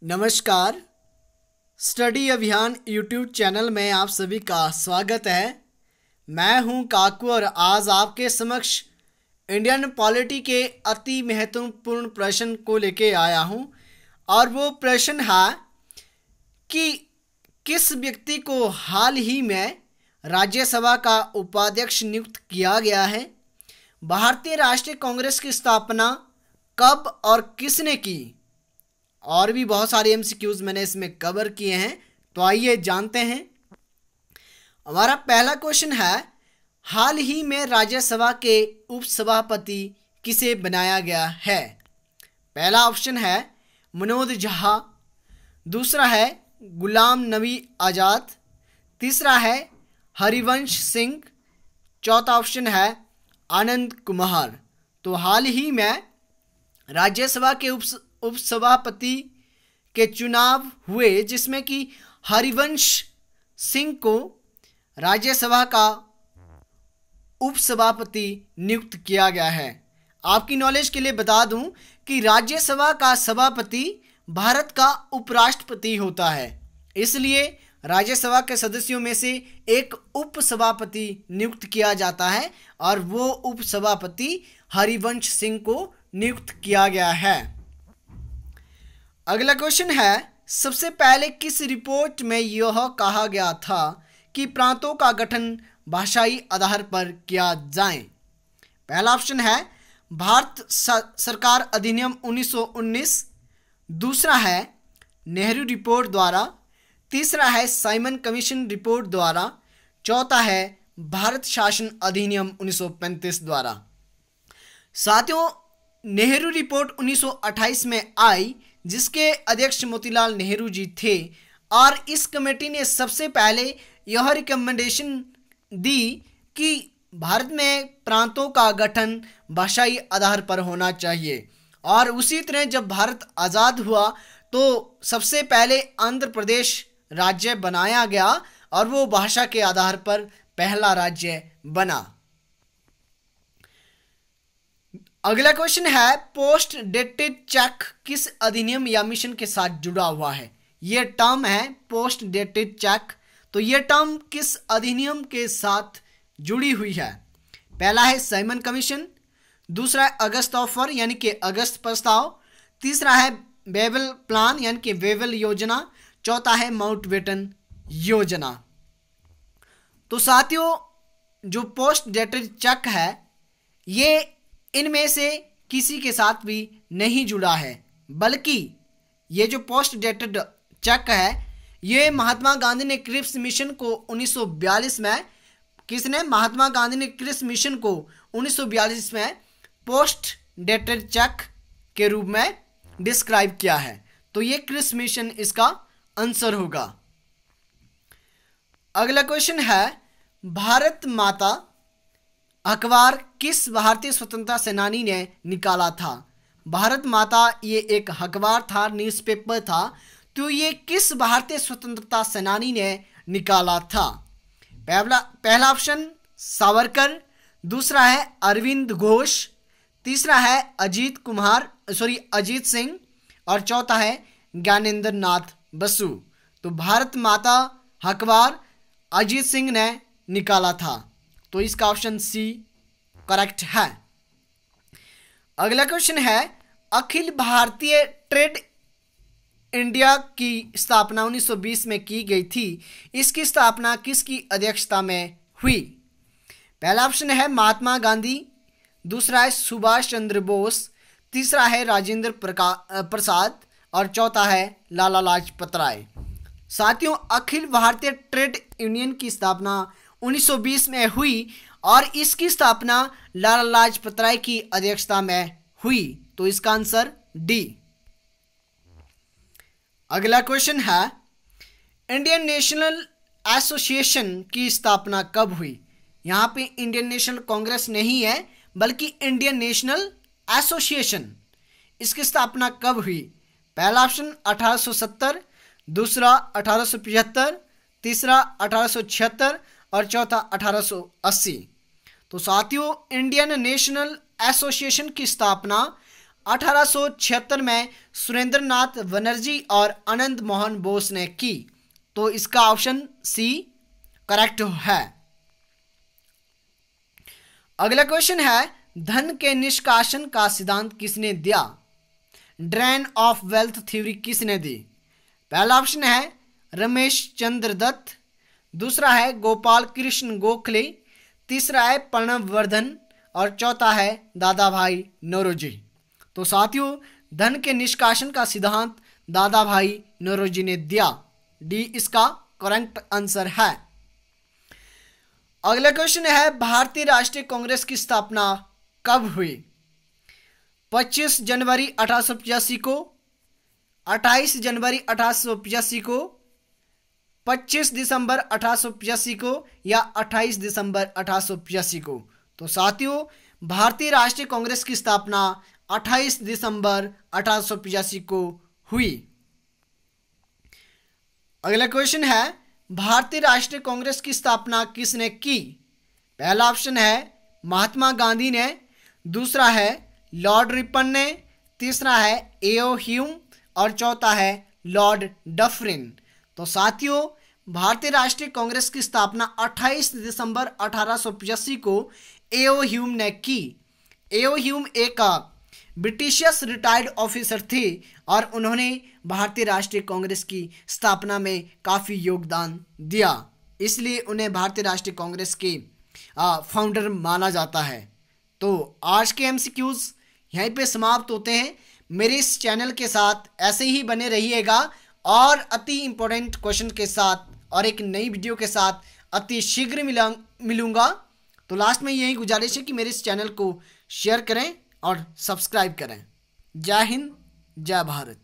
नमस्कार। स्टडी अभियान YouTube channel में आप सभी का स्वागत है। मैं हूं काकू और आज आपके समक्ष इंडियन पॉलिटी के अति महत्वपूर्ण प्रश्न को लेके आया हूं और वो प्रश्न है कि किस व्यक्ति को हाल ही में राज्यसभा का उपाध्यक्ष नियुक्त किया गया है। भारतीय राष्ट्रीय कांग्रेस की स्थापना कब और किसने की। और भी बहुत सारे एमसीक्यूज मैंने इसमें कवर किए हैं, तो आइए जानते हैं। हमारा पहला क्वेश्चन है, हाल ही में राज्यसभा के उपसभापति किसे बनाया गया है। पहला ऑप्शन है मनोज झा, दूसरा है गुलाम नबी आज़ाद, तीसरा है हरिवंश सिंह, चौथा ऑप्शन है आनंद कुमार। तो हाल ही में राज्यसभा के उपसभापति के चुनाव हुए जिसमें कि हरिवंश सिंह को राज्यसभा का उपसभापति नियुक्त किया गया है। आपकी नॉलेज के लिए बता दूं कि राज्यसभा का सभापति भारत का उपराष्ट्रपति होता है, इसलिए राज्यसभा के सदस्यों में से एक उपसभापति नियुक्त किया जाता है और वो उपसभापति हरिवंश सिंह को नियुक्त किया गया है। अगला क्वेश्चन है, सबसे पहले किस रिपोर्ट में यह कहा गया था कि प्रांतों का गठन भाषाई आधार पर किया जाए। पहला ऑप्शन है भारत सरकार अधिनियम 1919, दूसरा है नेहरू रिपोर्ट द्वारा, तीसरा है साइमन कमीशन रिपोर्ट द्वारा, चौथा है भारत शासन अधिनियम 1935 द्वारा। साथियों, नेहरू रिपोर्ट 1928 में आई जिसके अध्यक्ष मोतीलाल नेहरू जी थे और इस कमेटी ने सबसे पहले यह रिकमेंडेशन दी कि भारत में प्रांतों का गठन भाषाई आधार पर होना चाहिए। और उसी तरह जब भारत आज़ाद हुआ तो सबसे पहले आंध्र प्रदेश राज्य बनाया गया और वो भाषा के आधार पर पहला राज्य बना। अगला क्वेश्चन है, पोस्ट डेटेड चेक किस अधिनियम या मिशन के साथ जुड़ा हुआ है। ये टर्म है पोस्ट डेटेड चेक, तो ये टर्म किस अधिनियम के साथ जुड़ी हुई है। पहला है साइमन कमीशन, दूसरा है अगस्त ऑफर यानी कि अगस्त प्रस्ताव, तीसरा है वेवल प्लान यानी कि वेवल योजना, चौथा है माउंटबेटन योजना। तो साथियों, जो पोस्ट डेटेड चेक है ये इनमें से किसी के साथ भी नहीं जुड़ा है, बल्कि ये जो पोस्ट डेटेड चेक है ये महात्मा गांधी ने क्रिप्स मिशन को 1942 में महात्मा गांधी ने क्रिप्स मिशन को 1942 में पोस्ट डेटेड चेक के रूप में डिस्क्राइब किया है। तो ये क्रिप्स मिशन इसका आंसर होगा। अगला क्वेश्चन है, भारत माता अखबार किस भारतीय स्वतंत्रता सेनानी ने निकाला था। भारत माता ये एक अखबार था, न्यूज़पेपर था, तो ये किस भारतीय स्वतंत्रता सेनानी ने निकाला था। पहला ऑप्शन सावरकर, दूसरा है अरविंद घोष, तीसरा है अजीत सिंह और चौथा है ज्ञानेंद्र नाथ बसु। तो भारत माता अखबार अजीत सिंह ने निकाला था, तो इसका ऑप्शन सी करेक्ट है। अगला क्वेश्चन है, अखिल भारतीय ट्रेड इंडिया की स्थापना 1920 में की गई थी, इसकी स्थापना किसकी अध्यक्षता में हुई। पहला ऑप्शन है महात्मा गांधी, दूसरा है सुभाष चंद्र बोस, तीसरा है राजेंद्र प्रसाद और चौथा है लाला लाजपत राय। साथियों, अखिल भारतीय ट्रेड यूनियन की स्थापना 1920 में हुई और इसकी स्थापना लाला लाजपत राय की अध्यक्षता में हुई, तो इसका आंसर डी। अगला क्वेश्चन है, इंडियन नेशनल एसोसिएशन की स्थापना कब हुई। यहाँ पे इंडियन नेशनल कांग्रेस नहीं है बल्कि इंडियन नेशनल एसोसिएशन, इसकी स्थापना कब हुई। पहला ऑप्शन 1870, दूसरा 1875, तीसरा 1876 और चौथा 1880। तो साथियों, इंडियन नेशनल एसोसिएशन की स्थापना 1876 में सुरेंद्रनाथ बनर्जी और आनंद मोहन बोस ने की। तो इसका ऑप्शन सी करेक्ट है। अगला क्वेश्चन है, धन के निष्कासन का सिद्धांत किसने दिया? ड्रेन ऑफ वेल्थ थ्योरी किसने दी? पहला ऑप्शन है रमेश चंद्र दत्त, दूसरा है गोपाल कृष्ण गोखले, तीसरा है प्रणबवर्धन और चौथा है दादा भाई नौरोजी। तो साथियों, धन के निष्कासन का सिद्धांत दादा भाई नौरोजी ने दिया। डी इसका करेक्ट आंसर है। अगला क्वेश्चन है, भारतीय राष्ट्रीय कांग्रेस की स्थापना कब हुई? 25 जनवरी 1885 को, 28 जनवरी 1885 को, 25 दिसंबर 1885 को या 28 दिसंबर 1885 को? तो साथियों, भारतीय राष्ट्रीय कांग्रेस की स्थापना 28 दिसंबर 1885 को हुई। अगला क्वेश्चन है, भारतीय राष्ट्रीय कांग्रेस की स्थापना किसने की? पहला ऑप्शन है महात्मा गांधी ने, दूसरा है लॉर्ड रिपन ने, तीसरा है एओ ह्यूम और चौथा है लॉर्ड डफरिन। तो साथियों, भारतीय राष्ट्रीय कांग्रेस की स्थापना 28 दिसंबर 1885 को एओ ह्यूम ने की। एओ ह्यूम एक ब्रिटिश रिटायर्ड ऑफिसर थे और उन्होंने भारतीय राष्ट्रीय कांग्रेस की स्थापना में काफ़ी योगदान दिया, इसलिए उन्हें भारतीय राष्ट्रीय कांग्रेस के फाउंडर माना जाता है। तो आज के एमसीक्यूज यहीं पे समाप्त होते हैं। मेरे इस चैनल के साथ ऐसे ही बने रहिएगा और अति इम्पोर्टेंट क्वेश्चन के साथ और एक नई वीडियो के साथ अति शीघ्र मिलूंगा। तो लास्ट में यही गुजारिश है कि मेरे इस चैनल को शेयर करें और सब्सक्राइब करें। जय हिंद, जय भारत।